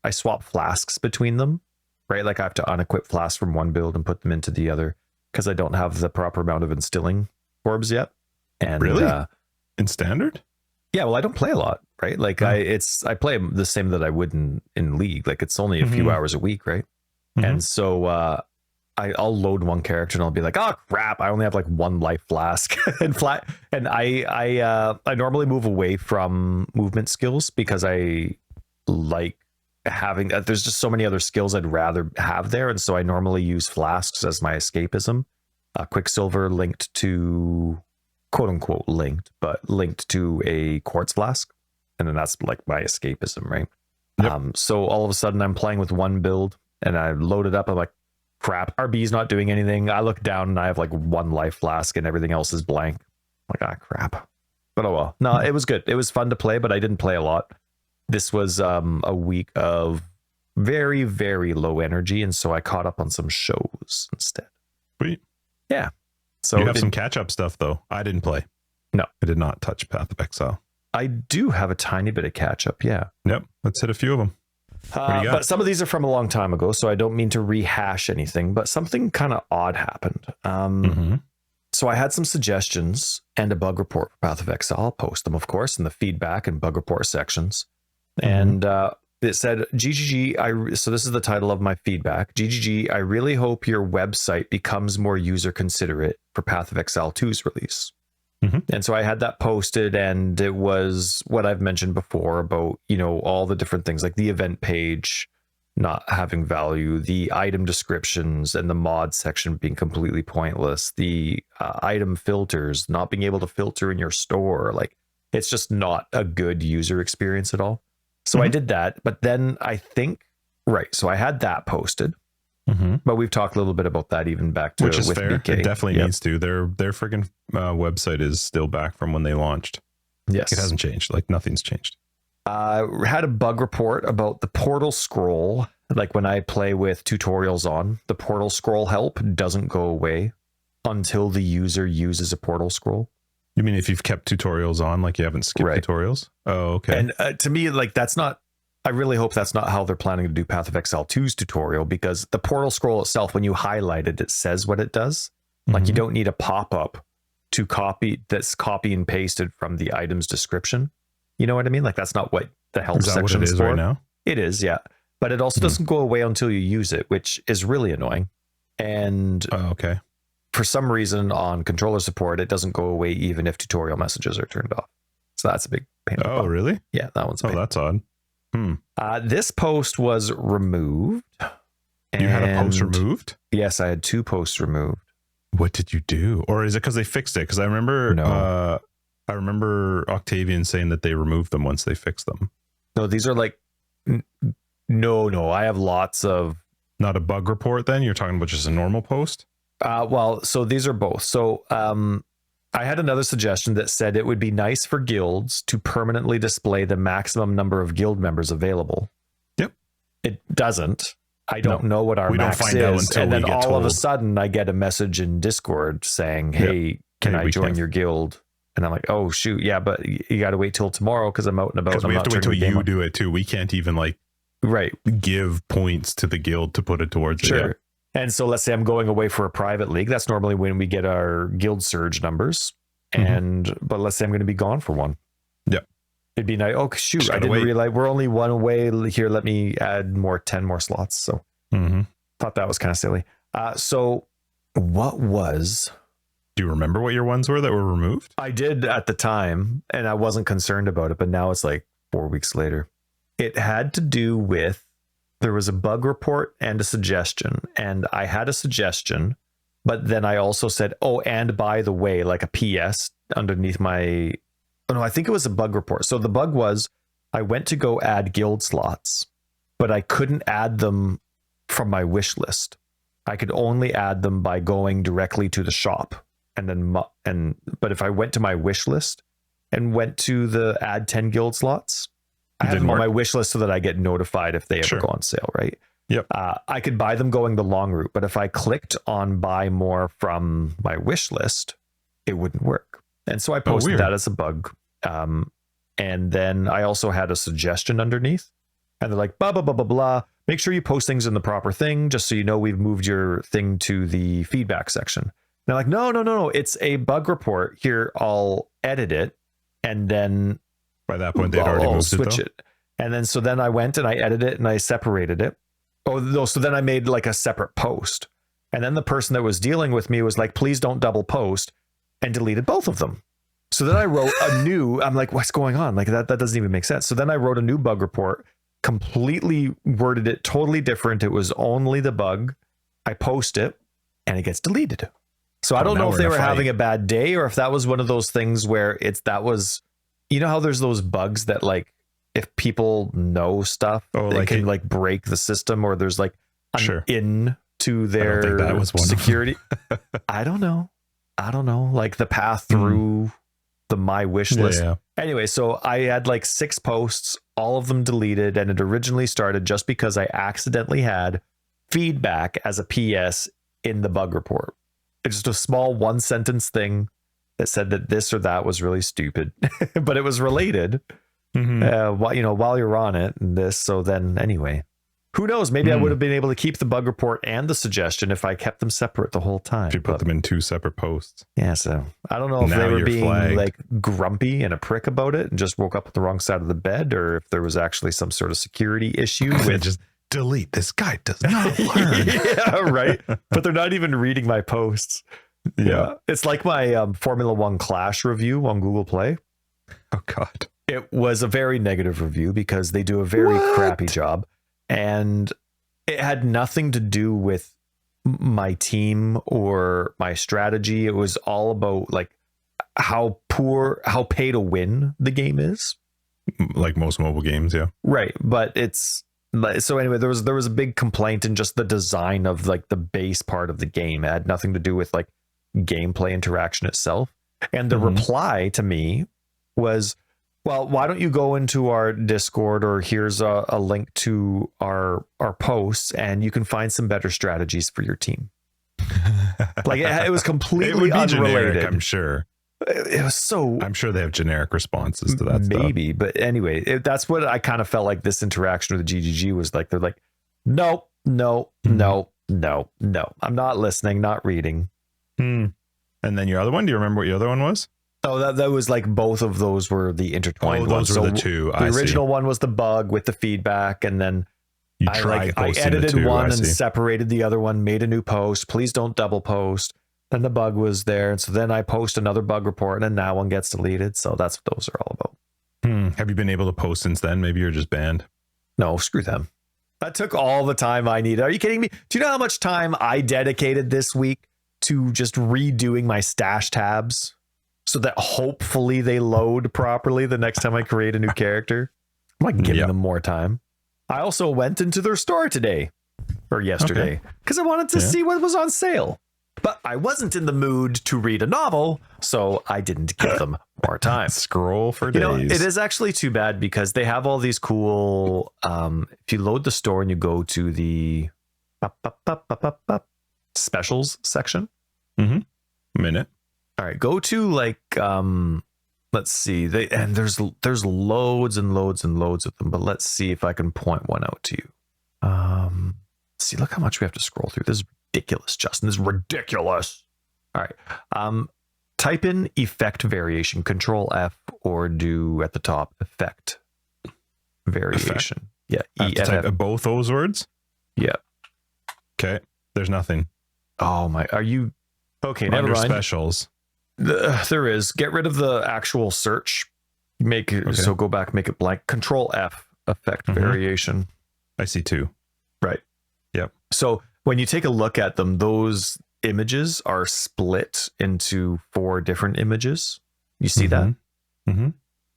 I swap flasks between them, right? Like I have to unequip flasks from one build and put them into the other because I don't have the proper amount of instilling orbs yet. And really? In standard? Yeah, well, I don't play a lot, right? Like I play the same that I would in League. Like it's only a few hours a week, right? And so I'll load one character and I'll be like, oh crap, I only have like 1 life flask and flat. And I normally move away from movement skills because I like having there's just so many other skills I'd rather have there. And so I normally use flasks as my escapism. Quicksilver linked to quote unquote linked to a quartz flask. And then that's like my escapism, right? Yep. So all of a sudden I'm playing with one build and I load it up. I'm like, crap, RB's not doing anything. I look down and I have like 1 life flask and everything else is blank. I'm like, crap. But oh well. No, it was good. It was fun to play, but I didn't play a lot. This was a week of very, very low energy, and so I caught up on some shows instead. Sweet. Yeah. So you have some catch-up stuff, though. I didn't play. No. I did not touch Path of Exile. I do have a tiny bit of catch-up, yeah. Yep. Let's hit a few of them. But some of these are from a long time ago, so I don't mean to rehash anything, but something kind of odd happened. So I had some suggestions and a bug report for Path of Exile. I'll post them, of course, in the feedback and bug report sections. And it said, GGG, so this is the title of my feedback. GGG, I really hope your website becomes more user considerate for Path of Exile 2's release. And so I had that posted, and it was what I've mentioned before about, you know, all the different things like the event page not having value, the item descriptions and the mod section being completely pointless, the item filters not being able to filter in your store. Like it's just not a good user experience at all. So I did that, but then I think, so I had that posted. But we've talked a little bit about that even back to which is with fair. BK. It definitely needs to. Their friggin' website is still back from when they launched. Yes, it hasn't changed. Like nothing's changed. Had a bug report about the portal scroll. Like when I play with tutorials on, the portal scroll help doesn't go away until the user uses a portal scroll. You mean if you've kept tutorials on, like you haven't skipped tutorials? Oh, okay. And to me, like that's not. I really hope that's not how they're planning to do Path of Exile 2's tutorial, because the portal scroll itself, when you highlight it, it says what it does. Like you don't need a pop-up to copy and pasted from the item's description. You know what I mean? Like that's not what the help section is for. Right now? It is, yeah. But it also doesn't go away until you use it, which is really annoying. And okay. For some reason on controller support, it doesn't go away even if tutorial messages are turned off. So that's a big pain. Oh, really? Yeah, that one's a pain. That's odd. This post was removed. You had a post removed? Yes, I had 2 posts removed. What did you do? Or is it because they fixed it? Because I remember I remember Octavian saying that they removed them once they fixed them. No, these are like no. I have lots of. Not a bug report then? You're talking about just a normal post? Well, so these are both. So I had another suggestion that said it would be nice for guilds to permanently display the maximum number of guild members available. Yep. It doesn't. I don't know what our max is. And then all of a sudden I get a message in Discord saying, hey, can I join your guild? And I'm like, oh, shoot. Yeah, but you got to wait till tomorrow because I'm out and about. Because we have to wait till you do it too. We can't even give points to the guild to put it towards it. Sure. And so let's say I'm going away for a private league. That's normally when we get our guild surge numbers. But let's say I'm going to be gone for one. Yep. It'd be nice. Oh shoot, Just I gotta didn't wait. realize we're only one away here. Let me add 10 more slots. So thought that was kind of silly. So what was... Do you remember what your ones were that were removed? I did at the time, and I wasn't concerned about it, but now it's like 4 weeks later. It had to do with, there was a bug report and a suggestion, and I had a suggestion, but then I also said, oh, and by the way, like a PS underneath my... Oh no, I think it was a bug report. So the bug was, I went to go add guild slots, but I couldn't add them from my wish list. I could only add them by going directly to the shop. And then, but if I went to my wish list and went to the add 10 guild slots, I have them on my wish list so that I get notified if they ever go on sale, right? Yep. I could buy them going the long route, but if I clicked on buy more from my wish list, it wouldn't work. And so I posted that as a bug. And then I also had a suggestion underneath, and they're like, blah, blah, blah, blah, blah. Make sure you post things in the proper thing, just so you know we've moved your thing to the feedback section. And they're like, no, it's a bug report. Here, I'll edit it. And then by that point, they'd already moved switch it. And then, so then I went and I edited it and I separated it. Oh, no. So then I made like a separate post. And then the person that was dealing with me was like, please don't double post, and deleted both of them. So then I wrote a new, I'm like, what's going on? Like that doesn't even make sense. So then I wrote a new bug report, completely worded it totally different. It was only the bug. I post it and it gets deleted. So I don't know if they were having a bad day or if that was one of those things where you know how there's those bugs that like, if people know stuff, they can like break the system, or there's like an in to their security. I don't know. Like the path through the my wish list. Yeah. Anyway, so I had like 6 posts, all of them deleted, and it originally started just because I accidentally had feedback as a PS in the bug report. It's just a small 1-sentence thing that said that this or that was really stupid, but it was related. While you're on it and this. So then anyway, who knows? Maybe I would have been able to keep the bug report and the suggestion if I kept them separate the whole time. If you put them in 2 separate posts. Yeah. So I don't know if they were being like grumpy and a prick about it and just woke up on the wrong side of the bed, or if there was actually some sort of security issue with just delete. This guy does not learn. Yeah, right. But they're not even reading my posts. Yeah. It's like my Formula 1 Clash review on Google Play. Oh God. It was a very negative review because they do a very crappy job, and it had nothing to do with my team or my strategy. It was all about like how pay to win the game is. Like most mobile games. Yeah. Right. But it's like, so anyway, there was a big complaint in just the design of like the base part of the game. It had nothing to do with like gameplay interaction itself. And the reply to me was, well, why don't you go into our Discord, or here's a link to our posts, and you can find some better strategies for your team. Like it was completely it would be unrelated. Generic, I'm sure. It was so... I'm sure they have generic responses to that stuff. Maybe, but anyway, that's what I kind of felt like this interaction with the GGG was like. They're like, no, I'm not listening, not reading. And then your other one, do you remember what your other one was? Oh, that was like both of those were the intertwined ones. Those were the two. The original one was the bug with the feedback, and then I edited one and separated the other one, made a new post. Please don't double post. Then the bug was there, and so then I post another bug report, and then that one gets deleted. So that's what those are all about. Have you been able to post since then? Maybe you're just banned. No, screw them. That took all the time I needed. Are you kidding me? Do you know how much time I dedicated this week to just redoing my stash tabs so that hopefully they load properly the next time I create a new character? I'm like giving them more time. I also went into their store today or yesterday because I wanted to see what was on sale. But I wasn't in the mood to read a novel, so I didn't give them more time. Scroll for days. You know, it is actually too bad because they have all these cool... if you load the store and you go to the specials section. Minute. All right, go to like... let's see. There's loads and loads and loads of them, but let's see if I can point one out to you. See, look how much we have to scroll through. This is ridiculous, Justin. This is ridiculous. All right. type in effect variation, Control F, or do at the top effect variation. Yeah, I have to type both those words. Yeah. Okay. There's nothing. Oh my! Are you okay? Under Never mind. specials. There is. Get rid of the actual search. Make it so go back, make it blank. Control F, effect variation. I see 2. Right. Yep. So when you take a look at them, those images are split into 4 different images. You see that? Mm-hmm.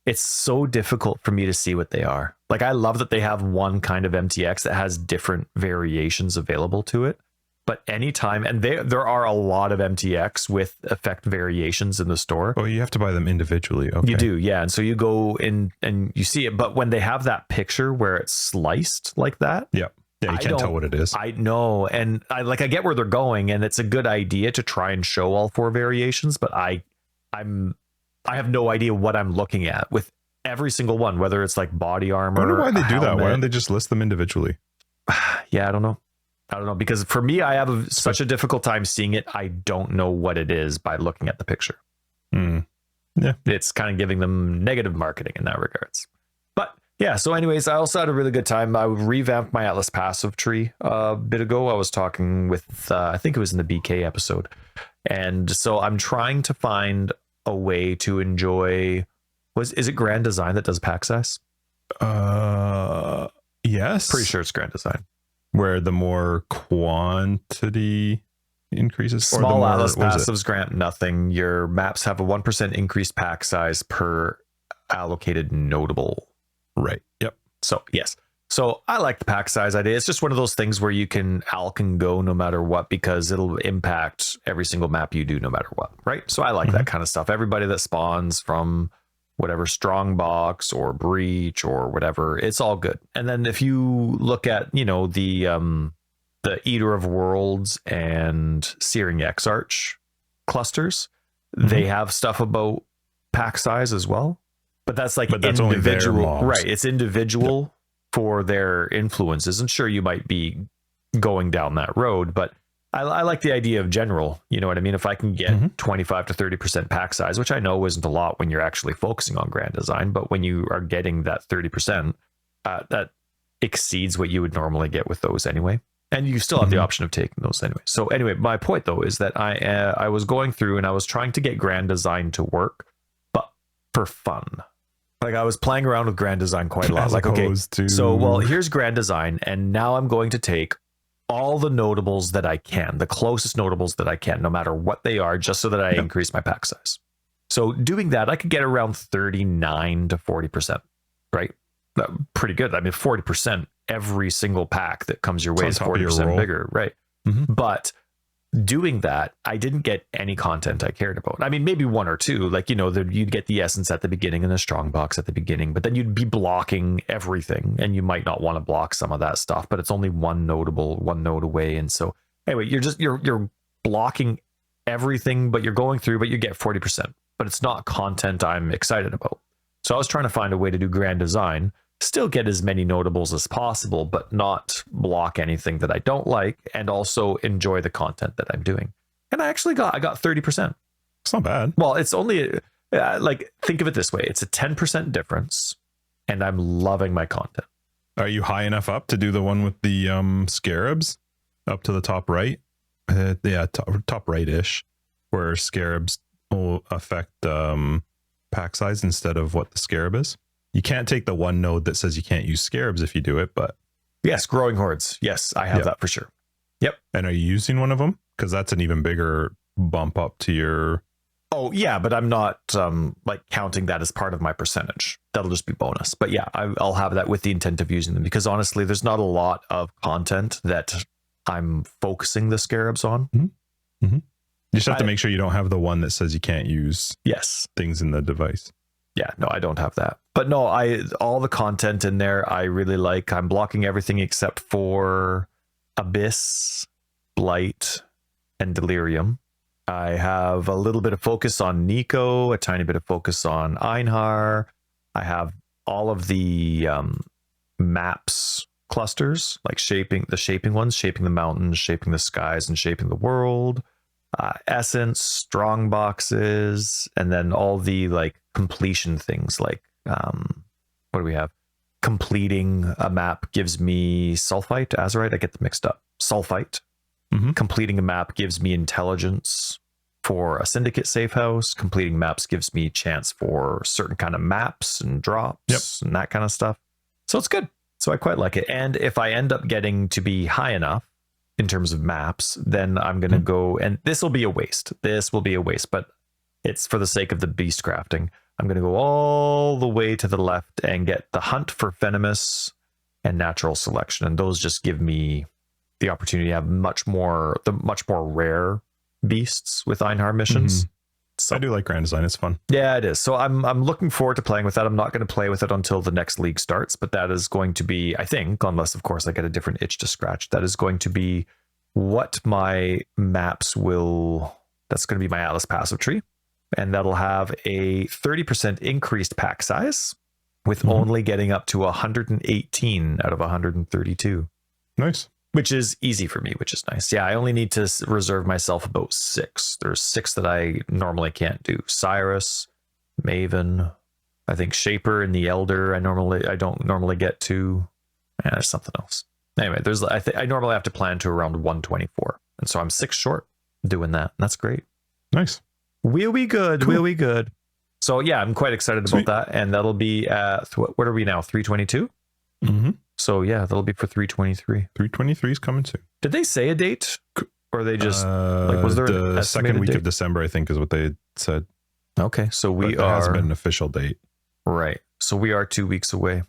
It's so difficult for me to see what they are. Like, I love that they have one kind of MTX that has different variations available to it. But anytime, and there are a lot of MTX with effect variations in the store. Oh, you have to buy them individually. Okay. You do, yeah. And so you go in and you see it. But when they have that picture where it's sliced like that, yeah, you can't tell what it is. I know, and I get where they're going, and it's a good idea to try and show all 4 variations. But I have no idea what I'm looking at with every single one, whether it's like body armor. I wonder why they do that. Why don't they just list them individually? Yeah, I don't know, because for me, I have such a difficult time seeing it. I don't know what it is by looking at the picture. Yeah, it's kind of giving them negative marketing in that regards. But yeah, so anyways, I also had a really good time. I revamped my Atlas passive tree a bit ago. I was talking with, I think it was in the BK episode. And so I'm trying to find a way to enjoy, is it Grand Design that does pack size? Yes. Pretty sure it's Grand Design. Where the more quantity increases. Small Atlas passives grant nothing. Your maps have a 1% increased pack size per allocated notable. Right. Yep. So yes. So I like the pack size idea. It's just one of those things where you can alch and go no matter what, because it'll impact every single map you do no matter what. Right. So I like that kind of stuff. Everybody that spawns from whatever strongbox or breach or whatever, it's all good. And then if you look at, the Eater of Worlds and Searing Exarch clusters, they have stuff about pack size as well. But that's like that's individual, only their mobs. right? It's individual for their influences. And sure, you might be going down that road, but I like the idea of general. You know what I mean? If I can get 25 to 30% pack size, which I know isn't a lot when you're actually focusing on Grand Design, but when you are getting that 30%, that exceeds what you would normally get with those anyway. And you still have the option of taking those anyway. So anyway, my point though is that I was going through and I was trying to get Grand Design to work, but for fun. Like, I was playing around with Grand Design quite a lot. Like, okay, so here's Grand Design, and now I'm going to take all the notables that I can, the closest notables that I can, no matter what they are, just so that I increase my pack size. So doing that, I could get around 39 to 40%, right? Pretty good. I mean, 40%, every single pack that comes your way is 40% bigger, right? But doing that, I didn't get any content I cared about. I mean, maybe 1 or 2, like, you'd get the essence at the beginning and the strong box at the beginning, but then you'd be blocking everything, and you might not want to block some of that stuff, but it's only one node away. And so anyway, you're blocking everything, but you're going through, but you get 40%, but it's not content I'm excited about. So I was trying to find a way to do Grand Design, still get as many notables as possible, but not block anything that I don't like, and also enjoy the content that I'm doing. And I got 30%. It's not bad. Well, it's only think of it this way. It's a 10% difference, and I'm loving my content. Are you high enough up to do the one with the scarabs up to the top right? Top right-ish, where scarabs will affect pack size instead of what the scarab is. You can't take the one node that says you can't use scarabs if you do it, but yes, growing hordes. Yes, I have that for sure. Yep. And are you using one of them? Because that's an even bigger bump up to your. Oh yeah, but I'm not counting that as part of my percentage. That'll just be bonus. But yeah, I'll have that with the intent of using them, because honestly, there's not a lot of content that I'm focusing the scarabs on. You just have to make sure you don't have the one that says you can't use things in the device. Yeah, no, I don't have that. But no, all the content in there I really like. I'm blocking everything except for Abyss, Blight, and Delirium. I have a little bit of focus on Nico, a tiny bit of focus on Einhar. I have all of the maps clusters, like the shaping ones, shaping the mountains, shaping the skies, and shaping the world. essence, strong boxes, and then all the like completion things like what do we have? Completing a map gives me sulfite, azurite. I get them mixed up. Sulfite. Mm-hmm. Completing a map gives me intelligence for a syndicate safe house. Completing maps gives me chance for certain kind of maps and drops and that kind of stuff. So it's good. So I quite like it. And if I end up getting to be high enough in terms of maps, then I'm going to go, and this will be a waste. This will be a waste, but it's for the sake of the beast crafting. I'm going to go all the way to the left and get the hunt for venomous and natural selection. And those just give me the opportunity to have much more rare beasts with Einhar missions. Mm-hmm. So I do like Grand Design. It's fun. Yeah, it is. So I'm looking forward to playing with that. I'm not going to play with it until the next league starts, but that is going to be, I think, unless of course I get a different itch to scratch, that is going to be what my maps will, that's going to be my Atlas passive tree. And that'll have a 30% increased pack size with only getting up to 118 out of 132. Nice. Which is easy for me, which is nice. Yeah, I only need to reserve myself about 6. There's 6 that I normally can't do. Cyrus, Maven, I think Shaper and the Elder. I don't normally get to. And there's something else. Anyway, I normally have to plan to around 124, and so I'm 6 short doing that. And that's great. Nice. We'll be good. Cool. We'll be good. So yeah, I'm quite excited about that, and that'll be at what are we now? 322. Mm-hmm. So yeah, that'll be for 323. 323 is coming soon. Did they say a date, or they just like was there the second week date? of December? I think is what they said. Okay, so but there hasn't been an official date, right? So we are 2 weeks away,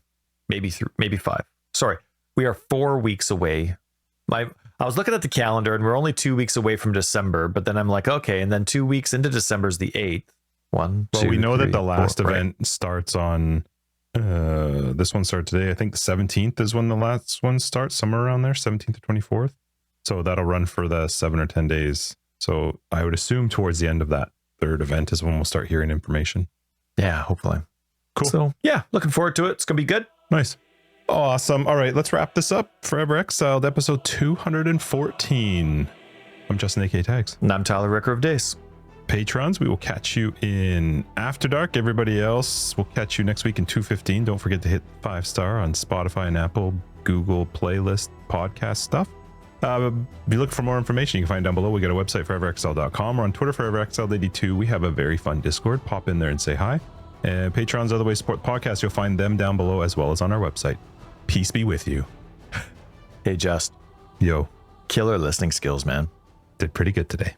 maybe 5. Sorry, we are 4 weeks away. I was looking at the calendar, and we're only 2 weeks away from December. But then I'm like, okay, and then 2 weeks into December is the 8th. Well, we know that the last 4, event starts on. This one started today. I think the 17th is when the last one starts, somewhere around there, 17th to 24th. So that'll run for the 7 or 10 days. So I would assume towards the end of that third event is when we'll start hearing information. Yeah, hopefully. Cool. So yeah, looking forward to it. It's gonna be good. Nice. Awesome. All right, let's wrap this up. Forever Exiled, episode 214. I'm Justin, A.K. Tags. And I'm Tyler, Wrecker of Days. Patrons, we will catch you in After Dark. Everybody else, we'll catch you next week in 215. Don't forget to hit 5-star on Spotify and Apple, Google playlist, podcast stuff. If you look for more information, you can find down below. We got a website, foreverexiled.com. We're on Twitter, foreverexiled82. We have a very fun Discord. Pop in there and say hi. Patrons, other ways to support the podcast, you'll find them down below as well as on our website. Peace be with you. Hey, Just. Yo. Killer listening skills, man. Did pretty good today.